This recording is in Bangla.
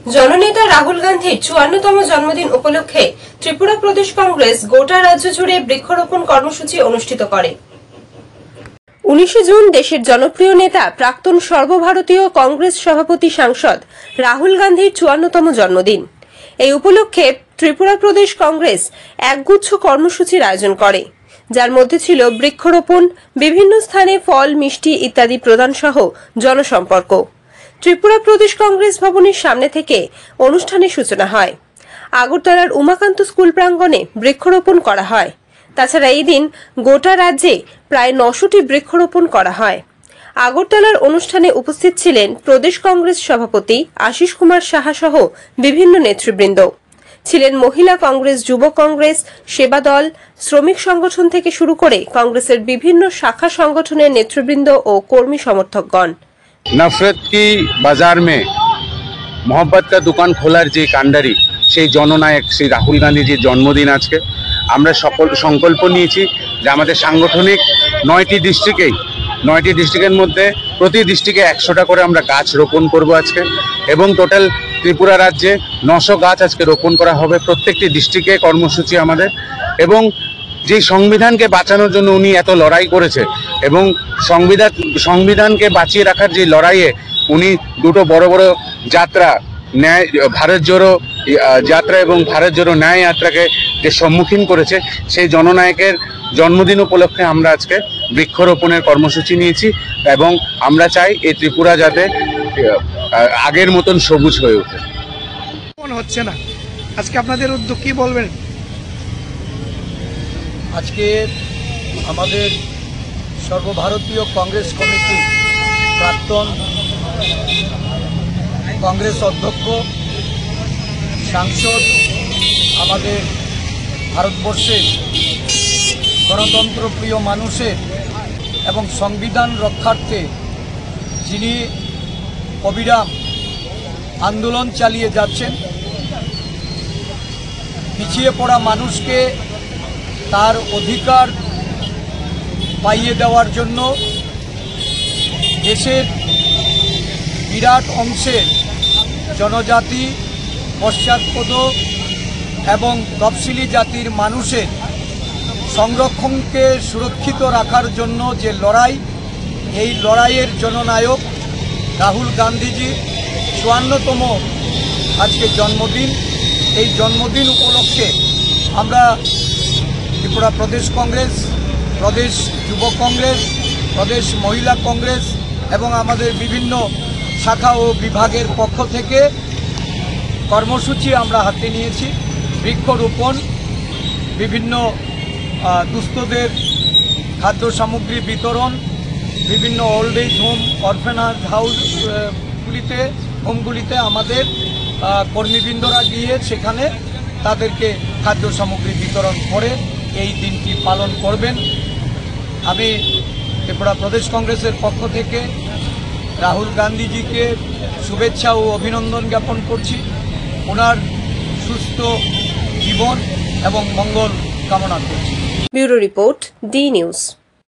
জননেতা রাহুল গান্ধীর ৫৪তম জন্মদিন উপলক্ষে ত্রিপুরা প্রদেশ কংগ্রেস গোটা রাজ্য জুড়ে বৃক্ষরোপণ কর্মসূচি অনুষ্ঠিত করে। ১৯ জুন দেশের জনপ্রিয় নেতা প্রাক্তন সর্বভারতীয় কংগ্রেস সভাপতি সাংসদ রাহুল গান্ধীর ৫৪তম জন্মদিন। এই উপলক্ষে ত্রিপুরা প্রদেশ কংগ্রেস একগুচ্ছ কর্মসূচির আয়োজন করে, যার মধ্যে ছিল বৃক্ষরোপণ, বিভিন্ন স্থানে ফল, মিষ্টি ইত্যাদি প্রদান সহ জনসম্পর্ক। ত্রিপুরা প্রদেশ কংগ্রেস ভবনের সামনে থেকে অনুষ্ঠানের সূচনা হয়। আগরতলার উমাকান্ত স্কুল প্রাঙ্গণে বৃক্ষরোপণ করা হয়। তাছাড়া এই দিন গোটা রাজ্যে প্রায় ৯০০টি বৃক্ষরোপণ করা হয়। আগরতলার অনুষ্ঠানে উপস্থিত ছিলেন প্রদেশ কংগ্রেস সভাপতি আশিস কুমার সাহা সহ বিভিন্ন নেতৃবৃন্দ। ছিলেন মহিলা কংগ্রেস, যুব কংগ্রেস, সেবা দল, শ্রমিক সংগঠন থেকে শুরু করে কংগ্রেসের বিভিন্ন শাখা সংগঠনের নেতৃবৃন্দ ও কর্মী সমর্থকগণ। नफरत की बाजार में मोहब्बत का दुकान खोलार जे कांडारी সেই জননায়ক শ্রী রাহুল গান্ধীজির জন্মদিন আজকে। আমরা সকল সংকল্প নিয়েছি যে আমাদের সাংগঠনিক ৯টি ডিস্ট্রিক্টের মধ্যে প্রতি ডিস্ট্রিক্টে ১০০টা করে আমরা গাছ রোপণ করব আজকে, এবং টোটাল ত্রিপুরা রাজ্যে ৯০০ গাছ আজকে রোপণ করা হবে প্রত্যেকটি ডিস্ট্রিক্টে কর্মসূচি আমাদের। এবং যে সংবিধানকে বাঁচানোর জন্য উনি এত লড়াই করেছে এবং সংবিধানকে বাঁচিয়ে রাখার যে লড়াইয়ে উনি দুটো বড় বড় যাত্রা, ন্যায় ভারত জোড়ো যাত্রা এবং ভারত জোড়ো ন্যায় যাত্রাকে যে সম্মুখীন করেছে, সেই জননায়কের জন্মদিন উপলক্ষে আমরা আজকে বৃক্ষরোপণের কর্মসূচি নিয়েছি এবং আমরা চাই এই ত্রিপুরা যাতে আগের মতন সবুজ হয়ে ওঠে। হচ্ছে না, আজকে আপনাদের উদ্যোগ কি বলবেন? আজকে আমাদের সর্বভারতীয় কংগ্রেস কমিটি প্রাক্তন কংগ্রেস অধ্যক্ষ, সাংসদ, আমাদের ভারতবর্ষের গণতন্ত্রপ্রিয় মানুষের এবং সংবিধান রক্ষার্থে যিনি অবিরাম আন্দোলন চালিয়ে যাচ্ছেন, পিছিয়ে পড়া মানুষকে তার অধিকার পাইয়ে দেওয়ার জন্য দেশের বিরাট অংশের জনজাতি, পশ্চাৎপদ এবং তফসিলি জাতির মানুষের সংরক্ষণকে সুরক্ষিত রাখার জন্য যে লড়াই, এই লড়াইয়ের জননায়ক রাহুল গান্ধীজি ৫৪তম আজকে জন্মদিন। এই জন্মদিন উপলক্ষে আমরা ত্রিপুরা প্রদেশ কংগ্রেস, প্রদেশ যুব কংগ্রেস, প্রদেশ মহিলা কংগ্রেস এবং আমাদের বিভিন্ন শাখা ও বিভাগের পক্ষ থেকে কর্মসূচি আমরা হাতে নিয়েছি। বৃক্ষরোপণ, বিভিন্ন দুস্থদের খাদ্য সামগ্রী বিতরণ, বিভিন্ন ওল্ড এজ হোম, অরফেনেজ হোমগুলিতে আমাদের কর্মীবৃন্দরা গিয়ে সেখানে তাদেরকে খাদ্য সামগ্রী বিতরণ করে এই দিনটি পালন করবেন। আমি ত্রিপুরা প্রদেশ কংগ্রেসের পক্ষ থেকে রাহুল গান্ধীজিকে শুভেচ্ছা ও অভিনন্দন জ্ঞাপন করছি। ওনার সুস্থ জীবন এবং মঙ্গল কামনা করছি। Bureau report, D news.